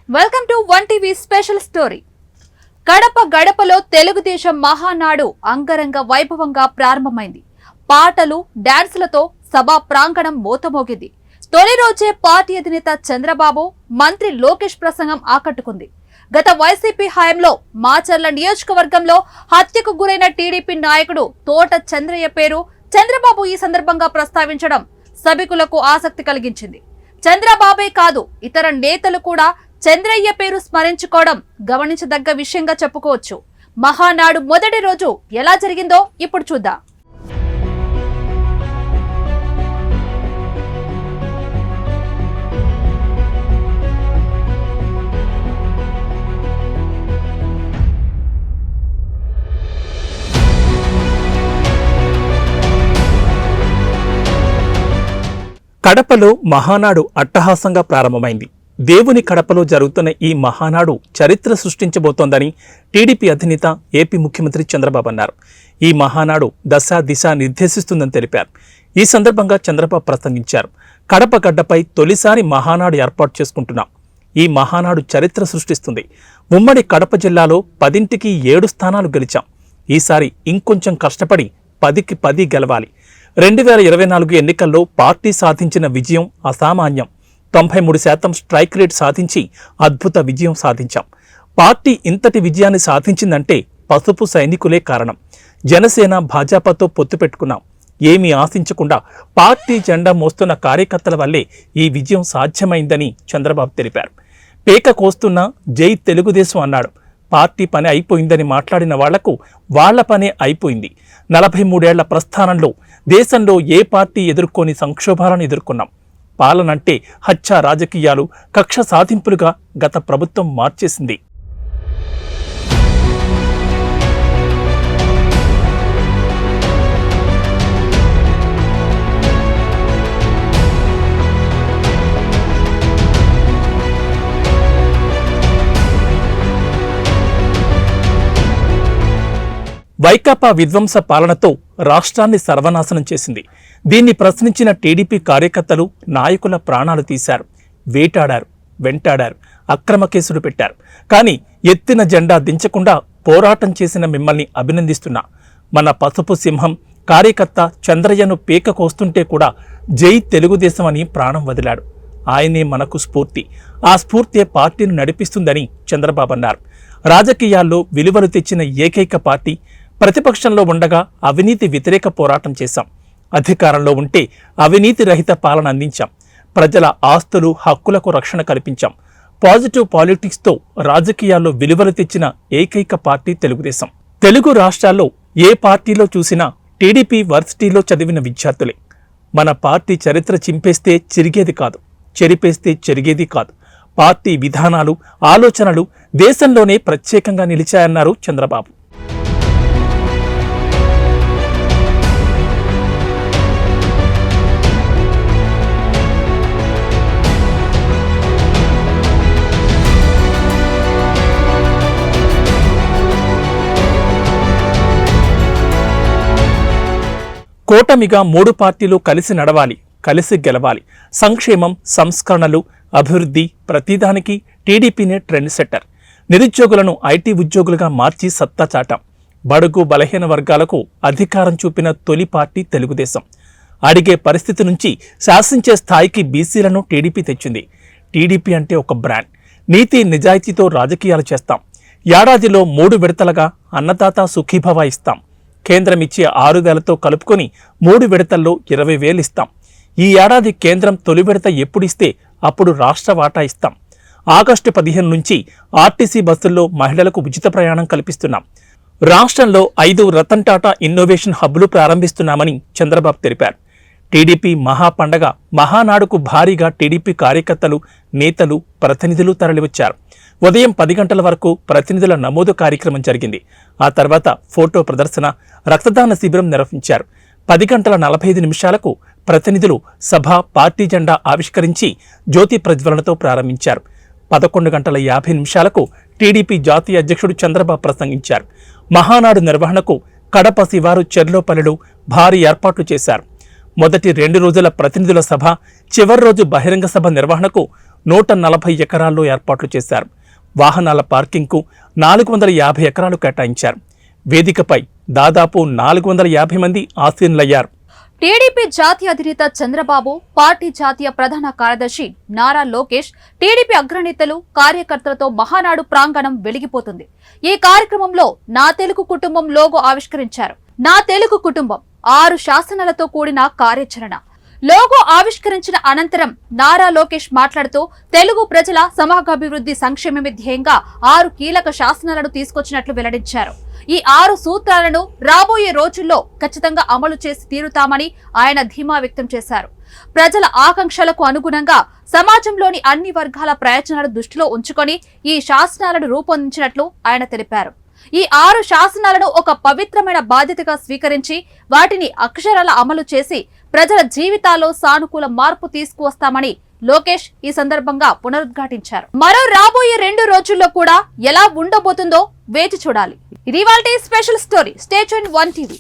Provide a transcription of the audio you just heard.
Welcome to one TV special story. Kadapa గడపలో తెలుగుదేశం మహానాడు అంగరంగ వైభవంగా ప్రారంభమైంది. పాటలు, డాన్సులతో సభా ప్రాంగణం మోతమోగింది. తొలి రోజే పార్టీ అధినేత చంద్రబాబు, మంత్రి లోకేష్ ప్రసంగం ఆకట్టుకుంది. గత వైసీపీ హయాంలో మాచర్ల నియోజకవర్గంలో హత్యకు గురైన టీడీపీ నాయకుడు తోట చంద్రయ్య పేరు చంద్రబాబు ఈ సందర్భంగా ప్రస్తావించడం సభికులకు ఆసక్తి కలిగించింది. చంద్రబాబే కాదు, ఇతర నేతలు కూడా చంద్రయ్య పేరు స్మరించుకోవడం గమనించదగ్గ విషయంగా చెప్పుకోవచ్చు. మహానాడు మొదటి రోజు ఎలా జరిగిందో ఇప్పుడు చూద్దాం. కడపలో మహానాడు అట్టహాసంగా ప్రారంభమైంది. దేవుని కడపలో జరుగుతున్న ఈ మహానాడు చరిత్ర సృష్టించబోతోందని టీడీపీ అధినేత ఏపీ ముఖ్యమంత్రి చంద్రబాబు అన్నారు. ఈ మహానాడు దశ దిశ నిర్దేశిస్తుందని తెలిపారు. ఈ సందర్భంగా చంద్రబాబు ప్రసంగించారు. కడప గడ్డపై తొలిసారి మహానాడు ఏర్పాటు చేసుకుంటున్నాం. ఈ మహానాడు చరిత్ర సృష్టిస్తుంది. ఉమ్మడి కడప జిల్లాలో 10కి 7 స్థానాలు గెలిచాం. ఈసారి ఇంకొంచెం కష్టపడి 10కి 10 గెలవాలి. 2024 ఎన్నికల్లో పార్టీ సాధించిన విజయం అసామాన్యం. 93% స్ట్రైక్ రేట్ సాధించి అద్భుత విజయం సాధించాం. పార్టీ ఇంతటి విజయాన్ని సాధించిందంటే పసుపు సైనికులే కారణం. జనసేన, భాజపాతో పొత్తు పెట్టుకున్నాం. ఏమీ ఆశించకుండా పార్టీ జెండా మోస్తున్న కార్యకర్తల వల్లే ఈ విజయం సాధ్యమైందని చంద్రబాబు తెలిపారు. పేక కోస్తున్న జై తెలుగుదేశం అన్నాడు. పార్టీ పని అయిపోయిందని మాట్లాడిన వాళ్లకు వాళ్ల పనే అయిపోయింది. 43 ఏళ్ల ప్రస్థానంలో దేశంలో ఏ పార్టీ ఎదుర్కొని సంక్షోభాలను ఎదుర్కొన్నాం. పాలనంటే హత్య రాజకీయాలు, కక్ష సాధింపులుగా గత ప్రభుత్వం మార్చేసింది. వైకాపా విధ్వంస పాలనతో రాష్ట్రాన్ని సర్వనాశనం చేసింది. దీన్ని ప్రశ్నించిన టీడీపీ కార్యకర్తలు, నాయకుల ప్రాణాలు తీశారు, వేటాడారు, వెంటాడారు, అక్రమ కేసులు పెట్టారు. కానీ ఎత్తిన జెండా దించకుండా పోరాటం చేసిన మిమ్మల్ని అభినందిస్తున్నా. మన పసుపు సింహం కార్యకర్త చంద్రయ్యను పీక కోస్తుంటే కూడా జై తెలుగుదేశం అని ప్రాణం వదిలాడు. ఆయనే మనకు స్ఫూర్తి. ఆ స్ఫూర్తే పార్టీని నడిపిస్తుందని చంద్రబాబు అన్నారు. రాజకీయాల్లో విలువలు తెచ్చిన ఏకైక పార్టీ. ప్రతిపక్షంలో ఉండగా అవినీతి వ్యతిరేక పోరాటం చేశాం. అధికారంలో ఉంటే అవినీతి రహిత పాలన అందించాం. ప్రజల ఆస్తులు, హక్కులకు రక్షణ కల్పించాం. పాజిటివ్ పాలిటిక్స్తో రాజకీయాల్లో విలువలు తెచ్చిన ఏకైక పార్టీ తెలుగుదేశం. తెలుగు రాష్ట్రాల్లో ఏ పార్టీలో చూసినా టీడీపీ వర్సిటీలో చదివిన విద్యార్థులే. మన పార్టీ చరిత్ర చింపేస్తే చిరిగేది కాదు, చెరిపేస్తే చెరిగేది కాదు. పార్టీ విధానాలు, ఆలోచనలు దేశంలోనే ప్రత్యేకంగా నిలిచాయన్నారు చంద్రబాబు. కూటమిగా 3 పార్టీలు కలిసి నడవాలి, కలిసి గెలవాలి. సంక్షేమం, సంస్కరణలు, అభివృద్ధి, ప్రతిదానికి టీడీపీనే ట్రెండ్ సెట్టర్. నిరుద్యోగులను ఐటీ ఉద్యోగులుగా మార్చి సత్తా చాటాం. బడుగు బలహీన వర్గాలకు అధికారం చూపిన తొలి పార్టీ తెలుగుదేశం. అడిగే పరిస్థితి నుంచి శాసించే స్థాయికి బీసీలను టీడీపీ తెచ్చింది. టీడీపీ అంటే ఒక బ్రాండ్. నీతి నిజాయితీతో రాజకీయాలు చేస్తాం. ఏడాదిలో 3 విడతలుగా అన్నదాత సుఖీభవ ఇస్తాం. కేంద్రం ఇచ్చే 6,000తో కలుపుకొని 3 విడతల్లో 20,000 ఇస్తాం. ఈ ఏడాది కేంద్రం తొలి విడత ఎప్పుడిస్తే అప్పుడు రాష్ట్ర వాటా ఇస్తాం. ఆగస్టు 15 నుంచి ఆర్టీసీ బస్సుల్లో మహిళలకు ఉచిత ప్రయాణం కల్పిస్తున్నాం. రాష్ట్రంలో 5 రతన్ టాటా ఇన్నోవేషన్ హబ్లు ప్రారంభిస్తున్నామని చంద్రబాబు తెలిపారు. టీడీపీ మహాపండగ మహానాడుకు భారీగా టీడీపీ కార్యకర్తలు, నేతలు, ప్రతినిధులు తరలివచ్చారు. ఉదయం 10 గంటల వరకు ప్రతినిధుల నమోదు కార్యక్రమం జరిగింది. ఆ తర్వాత ఫోటో ప్రదర్శన, రక్తదాన శిబిరం నిర్వహించారు. 10 గంటల 45 నిమిషాలకు ప్రతినిధులు సభ, పార్టీ జెండా ఆవిష్కరించి జ్యోతి ప్రజ్వలనతో ప్రారంభించారు. 11 గంటల 50 నిమిషాలకు టీడీపీ జాతీయ అధ్యక్షుడు చంద్రబాబు ప్రసంగించారు. మహానాడు నిర్వహణకు కడప శివారు చెర్లోపల్లిలో భారీ ఏర్పాట్లు చేశారు. మొదటి 2 రోజుల ప్రతినిధుల సభ, చివరి రోజు బహిరంగ సభ నిర్వహణకు 140 ఎకరాల్లో ఏర్పాట్లు చేశారు. వాహనాల పార్కింగ్కు 450 ఎకరాలు కేటాయించారు. వేదికపై దాదాపు 450 మంది ఆసీనులయ్యారు. టీడీపీ జాతీయ అధినేత చంద్రబాబు, పార్టీ జాతీయ ప్రధాన కార్యదర్శి నారా లోకేష్, టీడీపీ అగ్రనేతలు, కార్యకర్తలతో మహానాడు ప్రాంగణం వెలిగిపోతుంది. ఈ కార్యక్రమంలో నా తెలుగు కుటుంబం లోగో ఆవిష్కరించారు. నా తెలుగు కుటుంబం 6 శాసనాలతో కూడిన కార్యాచరణ. లోగో ఆవిష్కరించిన అనంతరం నారా లోకేష్ మాట్లాడుతూ తెలుగు ప్రజల సమగ్రాభివృద్ధి సంక్షేమమే ధ్యేయంగా 6 కీలక శాసనాలను తీసుకొచ్చినట్లు వెల్లడించారు. ఈ 6 సూత్రాలను రాబోయే రోజుల్లో ఖచ్చితంగా అమలు చేసి తీరుతామని ఆయన ధీమా వ్యక్తం చేశారు. ప్రజల ఆకాంక్షలకు అనుగుణంగా సమాజంలోని అన్ని వర్గాల ప్రయోజనాలు దృష్టిలో ఉంచుకొని ఈ శాసనాలను రూపొందించినట్లు ఆయన తెలిపారు. ఈ 6 శాసనాలను ఒక పవిత్రమైన బాధ్యతగా స్వీకరించి వాటిని అక్షరాల అమలు చేసి ప్రజల జీవితాల్లో సానుకూల మార్పు తీసుకువస్తామని లోకేష్ ఈ సందర్భంగా పునరుద్ఘాటించారు. మరో రాబోయే 2 రోజుల్లో కూడా ఎలా ఉండబోతుందో వేచి చూడాలి. ఇది ఇవాల్టి special story. Stay tuned 1 TV.